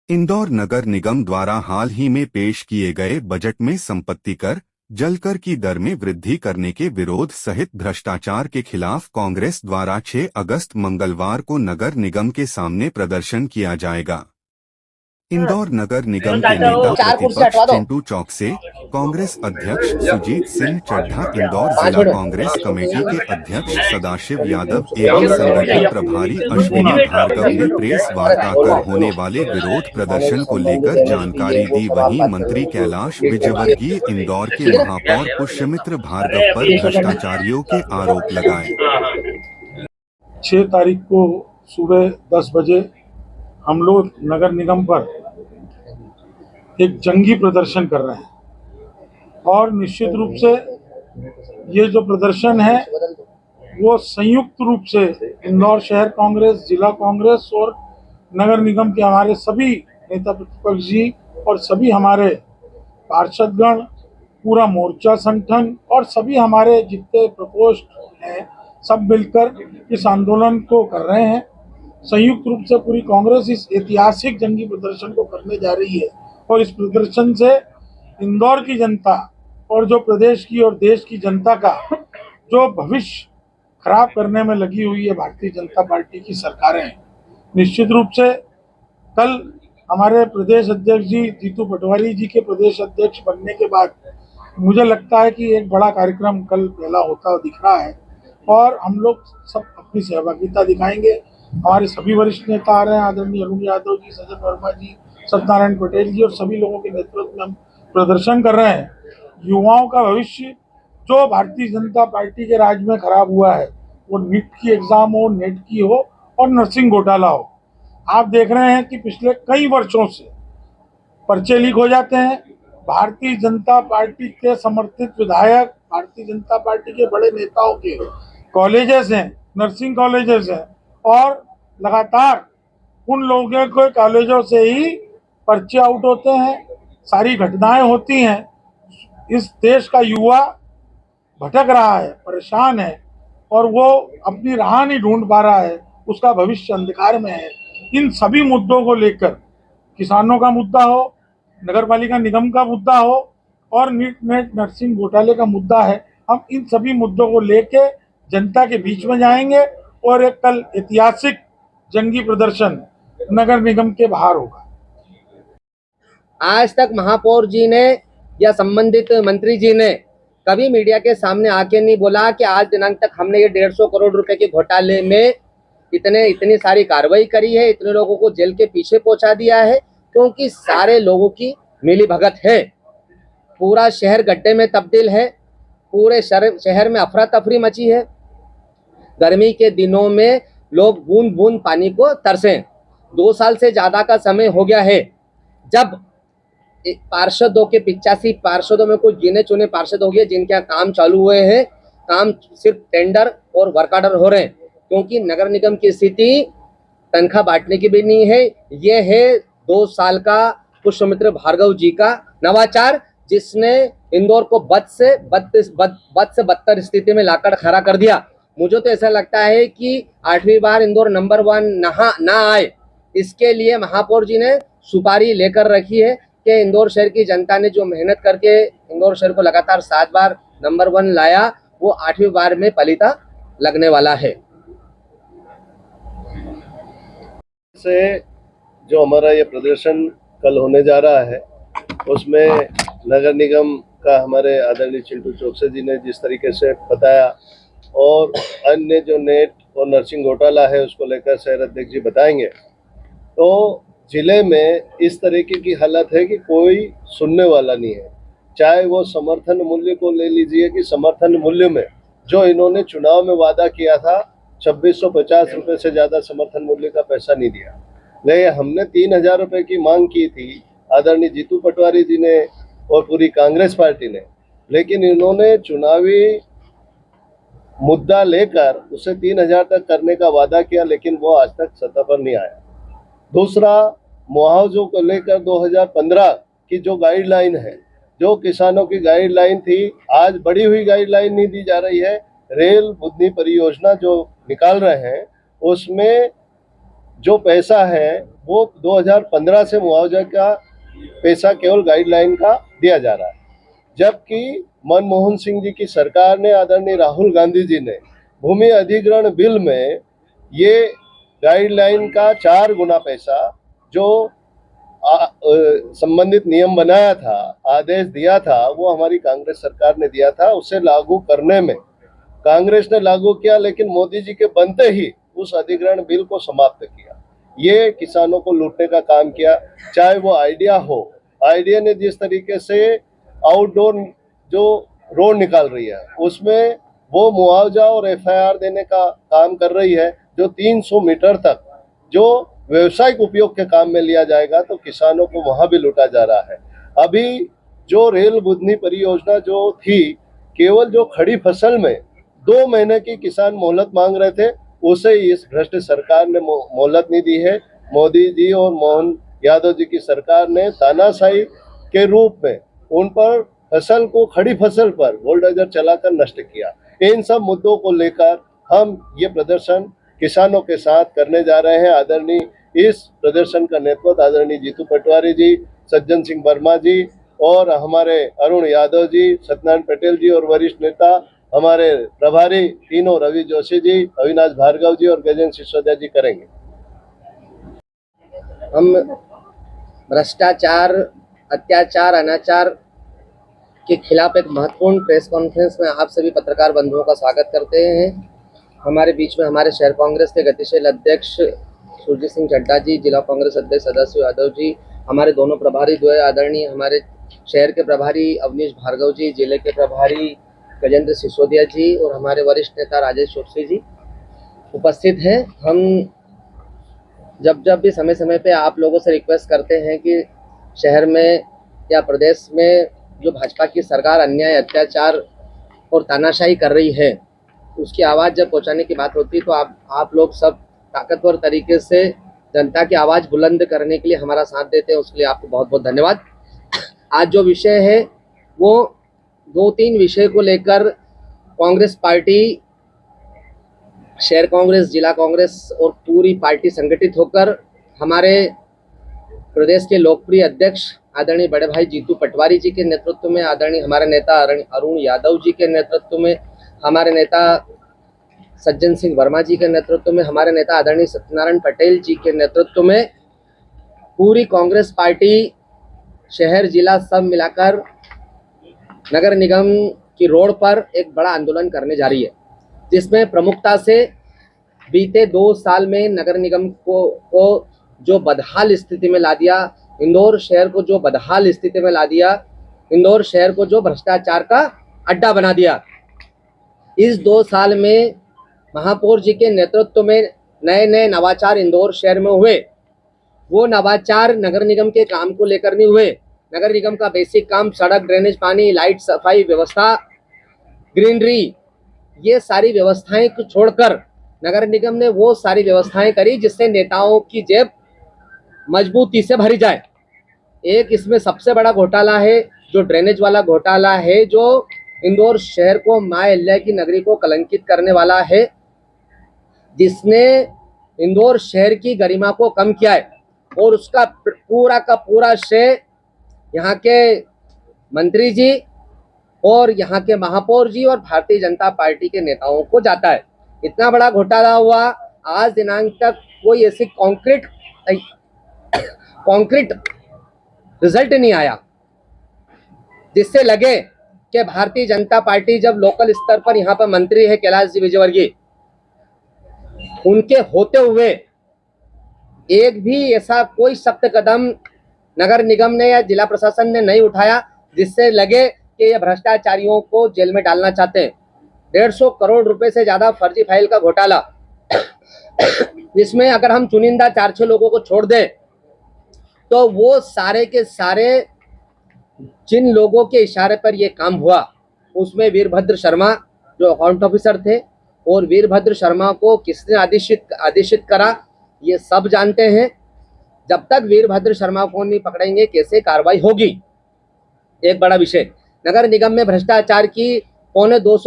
इंदौर नगर निगम द्वारा हाल ही में पेश किए गए बजट में संपत्ति कर, जल कर की दर में वृद्धि करने के विरोध सहित भ्रष्टाचार के खिलाफ कांग्रेस द्वारा 6 अगस्त मंगलवार को नगर निगम के सामने प्रदर्शन किया जाएगा। इंदौर नगर निगम के नेता प्रतिपक्ष चिंटू चौक से कांग्रेस अध्यक्ष सुजीत सिंह चड्ढा, इंदौर जिला कांग्रेस कमेटी के अध्यक्ष सदाशिव यादव एवं संगठन प्रभारी अश्विनी भार्गव ने प्रेस वार्ता कर होने वाले विरोध प्रदर्शन को लेकर जानकारी दी। वहीं मंत्री कैलाश विजयवर्गीय इंदौर के महापौर पुष्यमित्र भार्गव पर भ्रष्टाचारियों के आरोप लगाए। 6 तारीख को सुबह 10 बजे हम लोग नगर निगम पर एक जंगी प्रदर्शन कर रहे हैं और निश्चित रूप से ये जो प्रदर्शन है वो संयुक्त रूप से इंदौर शहर कांग्रेस, जिला कांग्रेस और नगर निगम के हमारे सभी नेता प्रतिपक्ष जी और सभी हमारे पार्षदगण, पूरा मोर्चा संगठन और सभी हमारे जितने प्रकोष्ठ हैं सब मिलकर इस आंदोलन को कर रहे हैं। संयुक्त रूप से पूरी कांग्रेस इस ऐतिहासिक जंगी प्रदर्शन को करने जा रही है और इस प्रदर्शन से इंदौर की जनता और जो प्रदेश की और देश की जनता का जो भविष्य खराब करने में लगी हुई है भारतीय जनता पार्टी की सरकारें, निश्चित रूप से कल हमारे प्रदेश अध्यक्ष जी जीतू पटवारी जी के प्रदेश अध्यक्ष बनने के बाद मुझे लगता है कि एक बड़ा कार्यक्रम कल पहला होता दिख रहा है और हम लोग सब अपनी सहभागिता दिखाएंगे। हमारे सभी वरिष्ठ नेता आ रहे हैं, आदरणीय अरुण यादव जी, सजन वर्मा जी, सत्यनारायण पटेल जी और सभी लोगों के नेतृत्व में हम प्रदर्शन कर रहे हैं। युवाओं का भविष्य जो भारतीय जनता पार्टी के राज में खराब हुआ है, वो नीट की एग्जाम हो, नेट की हो और नर्सिंग घोटाला हो। आप देख रहे हैं कि पिछले कई वर्षों से पर्चे लीक हो जाते हैं। भारतीय जनता पार्टी के समर्थित विधायक, भारतीय जनता पार्टी के बड़े नेताओं के कॉलेजेस हैं, नर्सिंग कॉलेजेस हैं और लगातार उन लोगों के कॉलेजों से ही पर्चे आउट होते हैं, सारी घटनाएं होती हैं। इस देश का युवा भटक रहा है, परेशान है और वो अपनी राह नहीं ढूंढ पा रहा है, उसका भविष्य अंधकार में है। इन सभी मुद्दों को लेकर किसानों का मुद्दा हो, नगरपालिका निगम का मुद्दा हो और नीट नेट नर्सिंग घोटाले का मुद्दा है, हम इन सभी मुद्दों को लेके जनता के बीच में जाएंगे और एक कल ऐतिहासिक जंगी प्रदर्शन नगर निगम के बाहर होगा। आज तक महापौर जी ने या संबंधित मंत्री जी ने कभी मीडिया के सामने आके नहीं बोला कि आज दिनांक तक हमने ये 150 करोड़ रुपए के घोटाले में इतनी सारी कार्रवाई करी है, इतने लोगों को जेल के पीछे पहुंचा दिया है, क्योंकि सारे लोगों की मिलीभगत है। पूरा शहर गड्ढे में तब्दील है, पूरे शहर में अफरा तफरी मची है। गर्मी के दिनों में लोग बूंद बूंद पानी को तरसे। 2 साल से ज्यादा का समय हो गया है जब पार्षदों के 85 पार्षदों में कुछ गिने चुने पार्षद हो गए जिनके यहाँ काम चालू हुए हैं। काम सिर्फ टेंडर और वर्क ऑर्डर हो रहे हैं, क्योंकि नगर निगम की स्थिति तनख्वाह बांटने की भी नहीं है। ये है 2 साल का पुष्यमित्र भार्गव जी का नवाचार, जिसने इंदौर को बद से बदतर स्थिति में लाकर खड़ा कर दिया। मुझे तो ऐसा लगता है कि 8वीं बार इंदौर नंबर 1 ना आए, इसके लिए महापौर जी ने सुपारी लेकर रखी है कि इंदौर शहर की जनता ने जो मेहनत करके इंदौर शहर को लगातार 7 बार नंबर 1 लाया, वो 8वीं बार में पलीता लगने वाला है। से जो हमारा ये प्रदर्शन कल होने जा रहा है, उसमें नगर निगम का हमारे आदरणीय चिंटू चौकसे जी ने जिस तरीके से बताया और अन्य जो नेट और नर्सिंग घोटाला है उसको लेकर शहर अध्यक्ष जी बताएंगे, तो जिले में इस तरीके की हालत है कि कोई सुनने वाला नहीं है। चाहे वो समर्थन मूल्य को ले लीजिए कि समर्थन मूल्य में जो इन्होंने चुनाव में वादा किया था 2650 रुपये से ज़्यादा समर्थन मूल्य का पैसा नहीं दिया। लेकिन हमने 3000 रुपये की मांग की थी आदरणीय जीतू पटवारी जी ने और पूरी कांग्रेस पार्टी ने, लेकिन इन्होंने चुनावी मुद्दा लेकर उसे 3000 तक करने का वादा किया, लेकिन वो आज तक सत्ता पर नहीं आया। दूसरा, मुआवजों को लेकर 2015 की जो गाइडलाइन है, जो किसानों की गाइडलाइन थी, आज बढ़ी हुई गाइडलाइन नहीं दी जा रही है। रेल बुद्धि परियोजना जो निकाल रहे हैं उसमें जो पैसा है वो 2015 से मुआवजा का पैसा केवल गाइडलाइन का दिया जा रहा है, जबकि मनमोहन सिंह जी की सरकार ने, आदरणीय राहुल गांधी जी ने भूमि अधिग्रहण बिल में ये गाइडलाइन का 4 गुना पैसा जो संबंधित नियम बनाया था, आदेश दिया था, वो हमारी कांग्रेस सरकार ने दिया था। उसे लागू करने में कांग्रेस ने लागू किया, लेकिन मोदी जी के बनते ही उस अधिग्रहण बिल को समाप्त किया। ये किसानों को लूटने का काम किया, चाहे वो आइडिया हो। आइडिया ने जिस तरीके से आउटडोर जो रोड निकाल रही है उसमें वो मुआवजा और एफआईआर देने का काम कर रही है, जो 300 मीटर तक जो व्यवसायिक उपयोग के काम में लिया जाएगा, तो किसानों को वहां भी लूटा जा रहा है। अभी जो रेल बुधनी परियोजना जो थी, केवल जो खड़ी फसल में 2 महीने की किसान मोहलत मांग रहे थे, उसे इस भ्रष्ट सरकार ने मोहलत नहीं दी है। मोदी जी और मोहन यादव जी की सरकार ने तानाशाही के रूप में उन पर फसल को, खड़ी फसल पर बुलडोजर चलाकर नष्ट किया। इन सब मुद्दों को लेकर हम ये प्रदर्शन किसानों के साथ करने जा रहे हैं। आदरणीय इस प्रदर्शन का नेतृत्व आदरणीय जीतू पटवारी जी, सज्जन सिंह वर्मा जी और हमारे अरुण यादव जी, सत्यनारायण पटेल जी और वरिष्ठ नेता हमारे प्रभारी तीनों रवि जोशी जी, अविनाश भार्गव जी और गजेंद्र सिसोदिया जी करेंगे। हम भ्रष्टाचार, अत्याचार, अनाचार के खिलाफ एक महत्वपूर्ण प्रेस कॉन्फ्रेंस में आप सभी पत्रकार बंधुओं का स्वागत करते हैं। हमारे बीच में हमारे शहर कांग्रेस के गतिशील अध्यक्ष सुरजीत सिंह चड्ढा जी, जिला कांग्रेस अध्यक्ष सदाशिव यादव जी, हमारे दोनों प्रभारी द्वय आदरणीय हमारे शहर के प्रभारी अवनीश भार्गव जी, जिले के प्रभारी गजेंद्र सिसोदिया जी और हमारे वरिष्ठ नेता राजेश चौरसी जी उपस्थित हैं। हम जब भी समय समय पे आप लोगों से रिक्वेस्ट करते हैं कि शहर में या प्रदेश में जो भाजपा की सरकार अन्याय, अत्याचार और तानाशाही कर रही है, उसकी आवाज़ जब पहुंचाने की बात होती है तो आप लोग सब ताकतवर तरीके से जनता की आवाज़ बुलंद करने के लिए हमारा साथ देते हैं। उसके लिए आपको बहुत बहुत धन्यवाद। आज जो विषय है वो 2-3 विषय को लेकर कांग्रेस पार्टी, शहर कांग्रेस, जिला कांग्रेस और पूरी पार्टी संगठित होकर हमारे प्रदेश के लोकप्रिय अध्यक्ष आदरणीय बड़े भाई जीतू पटवारी जी के नेतृत्व में, आदरणीय हमारे नेता अरुण यादव जी के नेतृत्व में, हमारे नेता सज्जन सिंह वर्मा जी के नेतृत्व में, हमारे नेता आदरणीय सत्यनारायण पटेल जी के नेतृत्व में पूरी कांग्रेस पार्टी शहर जिला सब मिलाकर नगर निगम की रोड पर एक बड़ा आंदोलन करने जा रही है, जिसमें प्रमुखता से बीते 2 साल में नगर निगम को जो बदहाल स्थिति में ला दिया, इंदौर शहर को जो बदहाल स्थिति में ला दिया, इंदौर शहर को जो भ्रष्टाचार का अड्डा बना दिया। इस 2 साल में महापौर जी के नेतृत्व में नए नवाचार इंदौर शहर में हुए। वो नवाचार नगर निगम के काम को लेकर नहीं हुए। नगर निगम का बेसिक काम, सड़क, ड्रेनेज, पानी, लाइट, सफाई व्यवस्था, ग्रीनरी, ये सारी व्यवस्थाएं को छोड़कर नगर निगम ने वो सारी व्यवस्थाएं करी जिससे नेताओं की जेब मजबूती से भरी जाए। एक इसमें सबसे बड़ा घोटाला है जो ड्रेनेज वाला घोटाला है, जो इंदौर शहर को, मां अहिल्या की नगरी को कलंकित करने वाला है, जिसने इंदौर शहर की गरिमा को कम किया है। और उसका पूरा का पूरा श्रेय यहाँ के मंत्री जी और यहाँ के महापौर जी और भारतीय जनता पार्टी के नेताओं को जाता है। इतना बड़ा घोटाला हुआ, आज दिनांक तक कोई ऐसी कॉन्क्रीट रिजल्ट नहीं आया जिससे लगे कि भारतीय जनता पार्टी जब लोकल स्तर पर यहाँ पर मंत्री है कैलाश जी विजयवर्गीय, उनके होते हुए एक भी ऐसा कोई सख्त कदम नगर निगम ने या जिला प्रशासन ने नहीं उठाया जिससे लगे कि ये भ्रष्टाचारियों को जेल में डालना चाहते हैं। 150 करोड़ रुपए से ज्यादा फर्जी फाइल का घोटाला, जिसमें अगर हम चुनिंदा 4-6 लोगों को छोड़ दें तो वो सारे के सारे जिन लोगों के इशारे पर ये काम हुआ, उसमें वीरभद्र शर्मा जो अकाउंट ऑफिसर थे, और वीरभद्र शर्मा को किसने आदेशित करा ये सब जानते हैं। जब तक वीरभद्र शर्मा को नहीं पकड़ेंगे कैसे कार्रवाई होगी। एक बड़ा विषय, नगर निगम में भ्रष्टाचार की 250